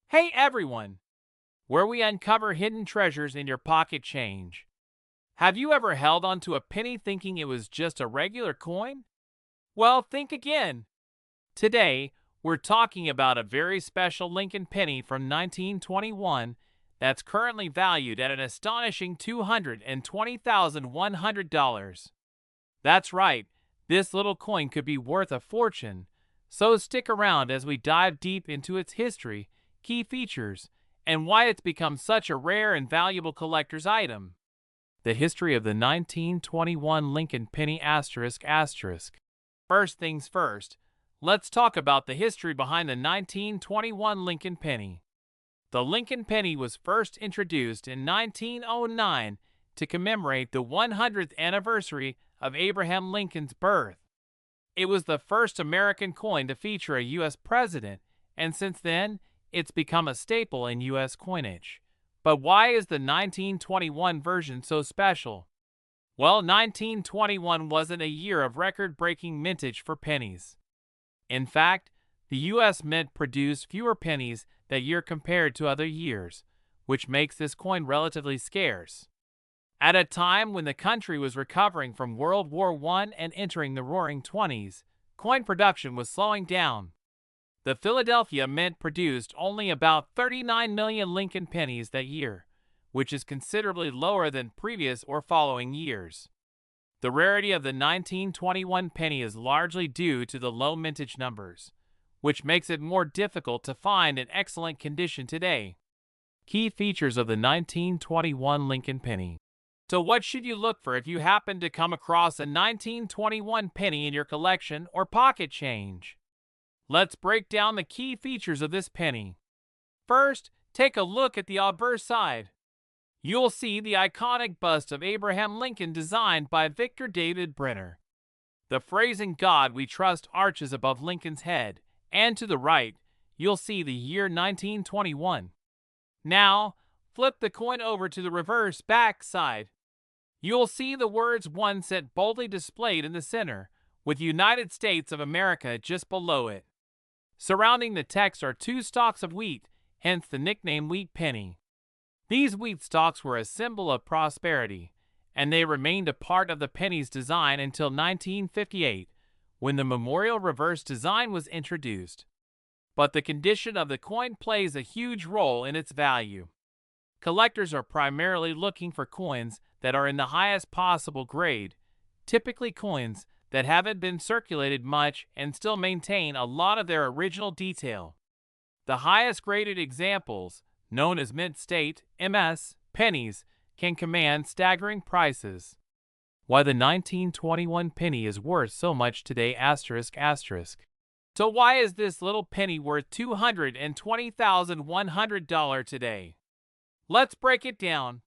[SPEAKER 1] Hey everyone! Where we uncover hidden treasures in your pocket change. Have you ever held onto a penny thinking it was just a regular coin? Well, think again. Today, we're talking about a very special Lincoln penny from 1921 that's currently valued at an astonishing $220,100. That's right, this little coin could be worth a fortune, so stick around as we dive deep into its history, key features, and why it's become such a rare and valuable collector's item. The history of the 1921 Lincoln penny asterisk. First things first, let's talk about the history behind the 1921 Lincoln penny. The Lincoln penny was first introduced in 1909 to commemorate the 100th anniversary of Abraham Lincoln's birth. It was the first American coin to feature a U.S. president, and since then, it's become a staple in U.S. coinage. But why is the 1921 version so special? Well, 1921 wasn't a year of record-breaking mintage for pennies. In fact, the U.S. Mint produced fewer pennies that year compared to other years, which makes this coin relatively scarce. At a time when the country was recovering from World War I and entering the Roaring '20s, coin production was slowing down. The Philadelphia Mint produced only about 39 million Lincoln pennies that year, which is considerably lower than previous or following years. The rarity of the 1921 penny is largely due to the low mintage numbers, which makes it more difficult to find in excellent condition today. Key features of the 1921 Lincoln penny. So what should you look for if you happen to come across a 1921 penny in your collection or pocket change? Let's break down the key features of this penny. First, take a look at the obverse side. You'll see the iconic bust of Abraham Lincoln designed by Victor David Brenner. The phrase "In God We Trust" arches above Lincoln's head, and to the right, you'll see the year 1921. Now, flip the coin over to the reverse back side. You'll see the words "1 cent" boldly displayed in the center, with United States of America just below it. Surrounding the text are 2 stalks of wheat, hence the nickname wheat penny. These wheat stalks were a symbol of prosperity, and they remained a part of the penny's design until 1958, when the memorial reverse design was introduced. But the condition of the coin plays a huge role in its value. Collectors are primarily looking for coins that are in the highest possible grade, typically coins that haven't been circulated much and still maintain a lot of their original detail. The highest graded examples, known as mint state (MS) pennies, can command staggering prices. Why the 1921 penny is worth so much today asterisk. So why is this little penny worth $220,100 today? Let's break it down.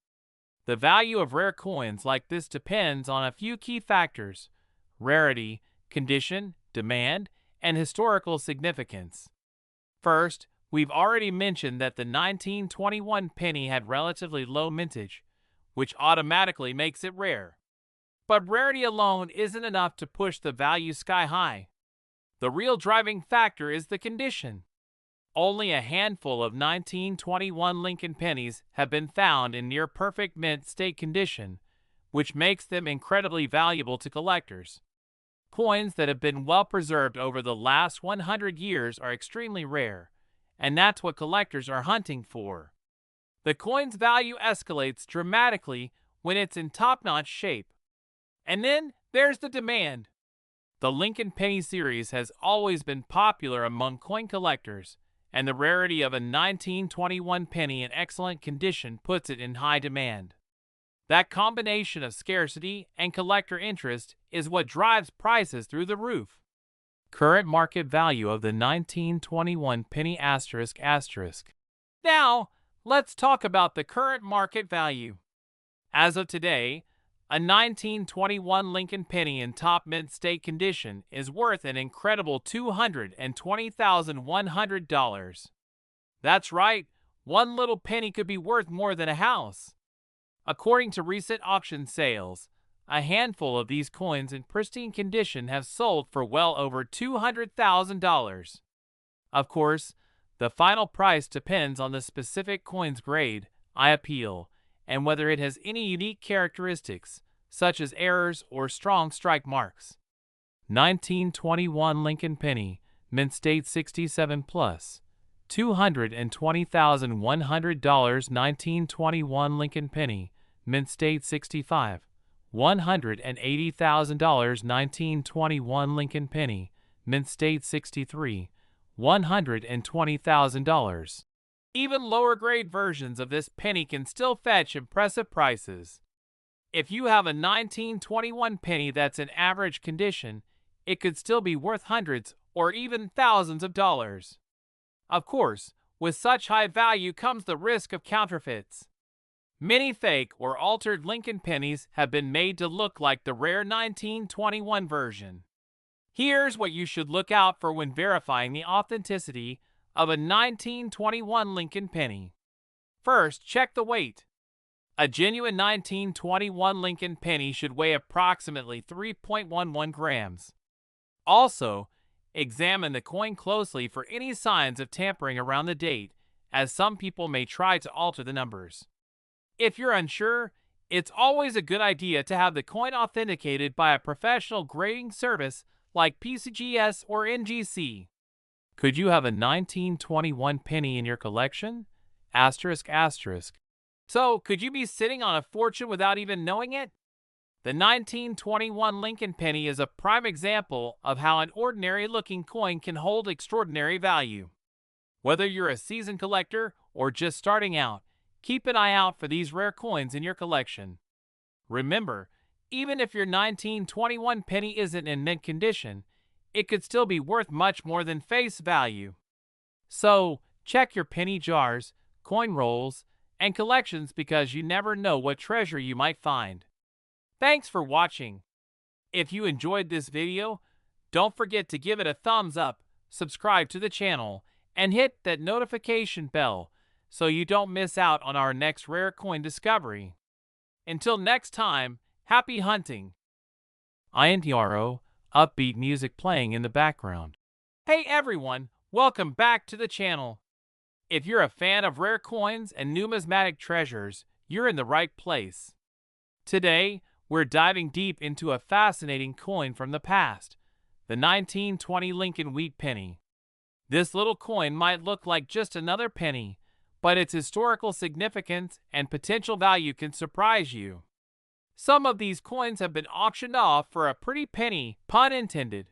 [SPEAKER 1] The value of rare coins like this depends on a few key factors: rarity, condition, demand, and historical significance. First, we've already mentioned that the 1921 penny had relatively low mintage, which automatically makes it rare. But rarity alone isn't enough to push the value sky high. The real driving factor is the condition. Only a handful of 1921 Lincoln pennies have been found in near-perfect mint state condition, which makes them incredibly valuable to collectors. Coins that have been well preserved over the last 100 years are extremely rare, and that's what collectors are hunting for. The coin's value escalates dramatically when it's in top-notch shape. And then there's the demand. The Lincoln penny series has always been popular among coin collectors, and the rarity of a 1921 penny in excellent condition puts it in high demand. That combination of scarcity and collector interest is what drives prices through the roof. Current market value of the 1921 penny asterisk asterisk. Now, let's talk about the current market value. As of today, a 1921 Lincoln penny in top mint state condition is worth an incredible $220,100. That's right, one little penny could be worth more than a house. According to recent auction sales, a handful of these coins in pristine condition have sold for well over $200,000. Of course, the final price depends on the specific coin's grade, eye appeal, and whether it has any unique characteristics, such as errors or strong strike marks. 1921 Lincoln penny, mint state 67 plus. $220,100. 1921 Lincoln penny, mint state 65. $180,000. 1921 Lincoln penny, mint state 63. $120,000. Even lower grade versions of this penny can still fetch impressive prices. If you have a 1921 penny that's in average condition, it could still be worth hundreds or even thousands of dollars. Of course, with such high value comes the risk of counterfeits. Many fake or altered Lincoln pennies have been made to look like the rare 1921 version. Here's what you should look out for when verifying the authenticity of a 1921 Lincoln penny. First, check the weight. A genuine 1921 Lincoln penny should weigh approximately 3.11 grams. Also, examine the coin closely for any signs of tampering around the date, as some people may try to alter the numbers. If you're unsure, it's always a good idea to have the coin authenticated by a professional grading service like PCGS or NGC. Could you have a 1921 penny in your collection? Asterisk asterisk. So, could you be sitting on a fortune without even knowing it? The 1921 Lincoln penny is a prime example of how an ordinary-looking coin can hold extraordinary value. Whether you're a seasoned collector or just starting out, keep an eye out for these rare coins in your collection. Remember, even if your 1921 penny isn't in mint condition, it could still be worth much more than face value. So, check your penny jars, coin rolls, and collections because you never know what treasure you might find. Thanks for watching. If you enjoyed this video, don't forget to give it a thumbs up, subscribe to the channel, and hit that notification bell so you don't miss out on our next rare coin discovery. Until next time, happy hunting! INTRO, upbeat music playing in the background. Hey everyone, welcome back to the channel. If you're a fan of rare coins and numismatic treasures, you're in the right place. Today, we're diving deep into a fascinating coin from the past, the 1920 Lincoln wheat penny. This little coin might look like just another penny, but its historical significance and potential value can surprise you. Some of these coins have been auctioned off for a pretty penny, pun intended.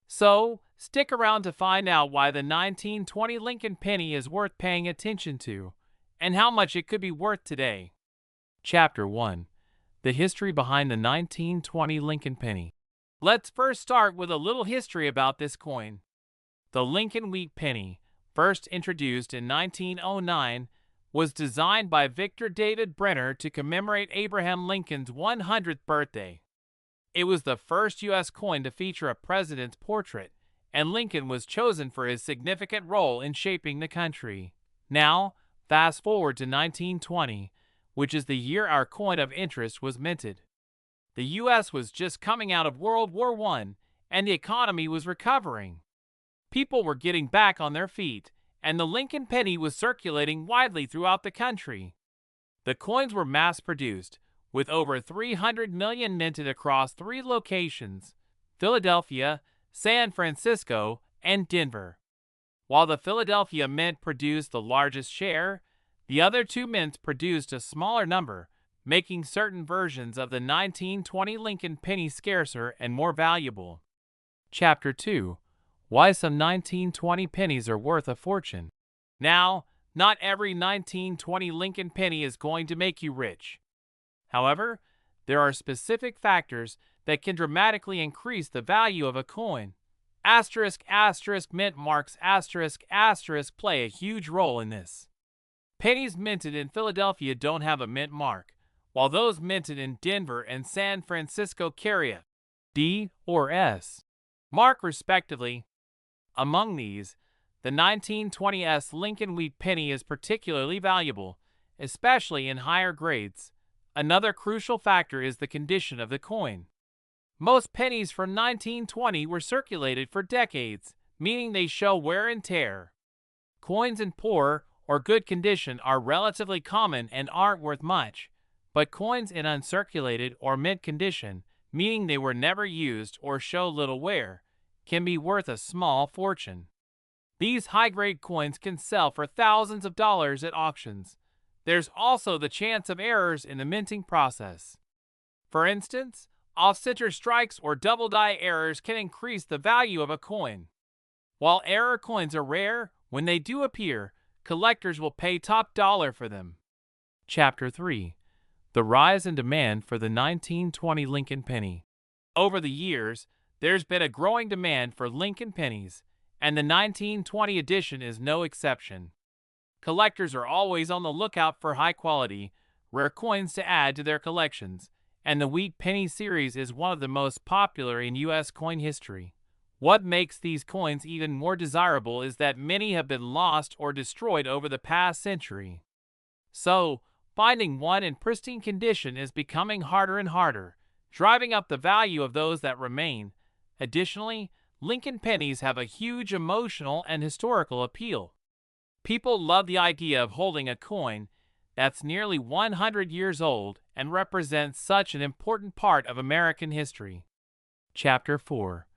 [SPEAKER 1] So, stick around to find out why the 1920 Lincoln penny is worth paying attention to, and how much it could be worth today. Chapter 1. The history behind the 1920 Lincoln penny. Let's first start with a little history about this coin. The Lincoln wheat penny, first introduced in 1909, was designed by Victor David Brenner to commemorate Abraham Lincoln's 100th birthday. It was the first U.S. coin to feature a president's portrait, and Lincoln was chosen for his significant role in shaping the country. Now, fast forward to 1920, which is the year our coin of interest was minted. The U.S. was just coming out of World War I, and the economy was recovering. People were getting back on their feet, and the Lincoln penny was circulating widely throughout the country. The coins were mass-produced, with over 300 million minted across 3 locations: Philadelphia, San Francisco, and Denver. While the Philadelphia Mint produced the largest share, the other 2 mints produced a smaller number, making certain versions of the 1920 Lincoln penny scarcer and more valuable. Chapter 2. Why some 1920 pennies are worth a fortune. Now, not every 1920 Lincoln penny is going to make you rich. However, there are specific factors that can dramatically increase the value of a coin. Asterisk asterisk mint marks asterisk asterisk play a huge role in this. Pennies minted in Philadelphia don't have a mint mark, while those minted in Denver and San Francisco carry a D or S mark respectively. Among these, the 1920s Lincoln Wheat penny is particularly valuable, especially in higher grades. Another crucial factor is the condition of the coin. Most pennies from 1920 were circulated for decades, meaning they show wear and tear. Coins in poor or good condition are relatively common and aren't worth much, but coins in uncirculated or mint condition, meaning they were never used or show little wear, can be worth a small fortune. These high-grade coins can sell for thousands of dollars at auctions. There's also the chance of errors in the minting process. For instance, off-center strikes or double-die errors can increase the value of a coin. While error coins are rare, when they do appear, collectors will pay top dollar for them. Chapter 3. The Rise in Demand for the 1920 Lincoln Penny. Over the years, there's been a growing demand for Lincoln pennies, and the 1920 edition is no exception. Collectors are always on the lookout for high-quality, rare coins to add to their collections, and the Wheat Penny series is one of the most popular in U.S. coin history. What makes these coins even more desirable is that many have been lost or destroyed over the past century. So, finding one in pristine condition is becoming harder and harder, driving up the value of those that remain. Additionally, Lincoln pennies have a huge emotional and historical appeal. People love the idea of holding a coin that's nearly 100 years old and represents such an important part of American history. Chapter 4.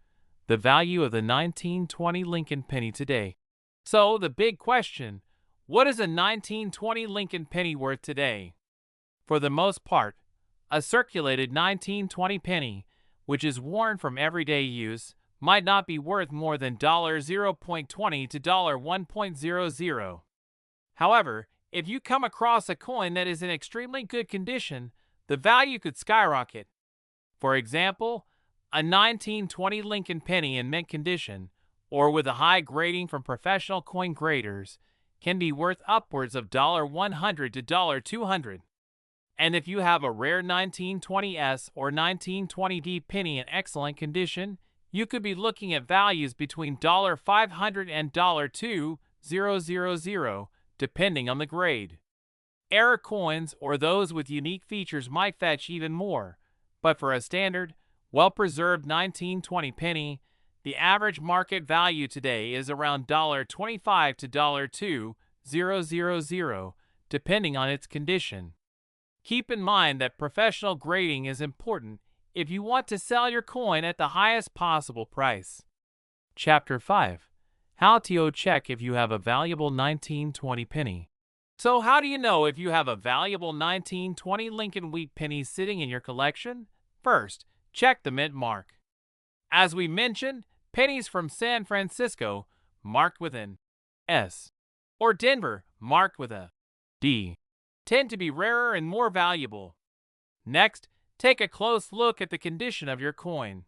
[SPEAKER 1] The value of the 1920 Lincoln penny today. So, the big question, what is a 1920 Lincoln penny worth today? For the most part, a circulated 1920 penny, which is worn from everyday use, might not be worth more than $0.20 to $1.00. However, if you come across a coin that is in extremely good condition, the value could skyrocket. For example, a 1920 Lincoln penny in mint condition, or with a high grading from professional coin graders, can be worth upwards of $100 to $200. And if you have a rare 1920S or 1920D penny in excellent condition, you could be looking at values between $500 and $2,000, depending on the grade. Error coins or those with unique features might fetch even more, but for a standard, well-preserved 1920 penny, the average market value today is around $25 to $2,000, depending on its condition. Keep in mind that professional grading is important if you want to sell your coin at the highest possible price. Chapter 5. How to check if you have a valuable 1920 penny. So how do you know if you have a valuable 1920 Lincoln Wheat penny sitting in your collection? First, check the mint mark. As we mentioned, pennies from San Francisco, marked with an S, or Denver, marked with a D, tend to be rarer and more valuable. Next, take a close look at the condition of your coin.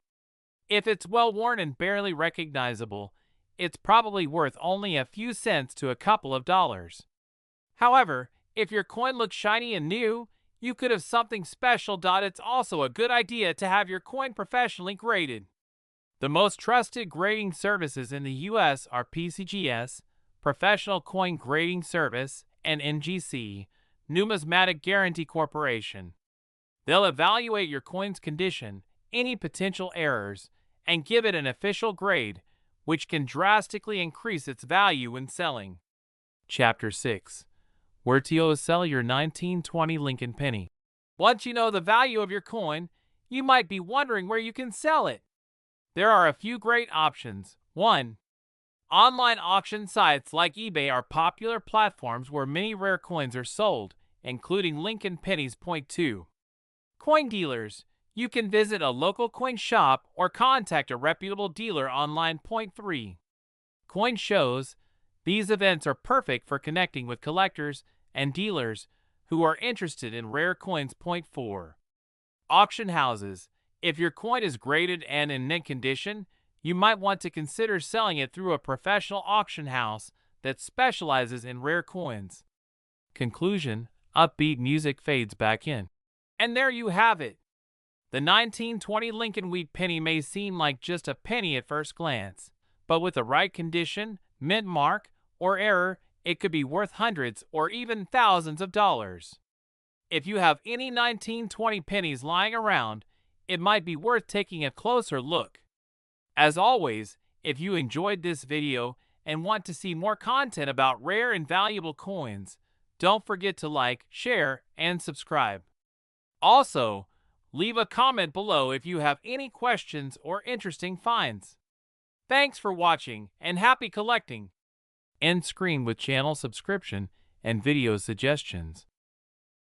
[SPEAKER 1] If it's well worn and barely recognizable, it's probably worth only a few cents to a couple of dollars. However, if your coin looks shiny and new, you could have something special. It's also a good idea to have your coin professionally graded. The most trusted grading services in the U.S. are PCGS, Professional Coin Grading Service, and NGC, Numismatic Guarantee Corporation. They'll evaluate your coin's condition, any potential errors, and give it an official grade, which can drastically increase its value when selling. Chapter 6. Where to sell your 1920 Lincoln penny. Once you know the value of your coin, you might be wondering where you can sell it. There are a few great options. 1. Online auction sites like eBay are popular platforms where many rare coins are sold, including Lincoln pennies. 2. Coin dealers. You can visit a local coin shop or contact a reputable dealer online. 3. Coin shows. These events are perfect for connecting with collectors and dealers who are interested in rare coins. Point 4. Auction houses. If your coin is graded and in mint condition, you might want to consider selling it through a professional auction house that specializes in rare coins. Conclusion. Upbeat music fades back in. And there you have it. The 1920 Lincoln Wheat penny may seem like just a penny at first glance, but with the right condition, mint mark, or error, it could be worth hundreds or even thousands of dollars. If you have any 1920 pennies lying around, it might be worth taking a closer look. As always, if you enjoyed this video and want to see more content about rare and valuable coins, don't forget to like, share, and subscribe. Also, leave a comment below if you have any questions or interesting finds. Thanks for watching and happy collecting! End screen with channel subscription and video suggestions.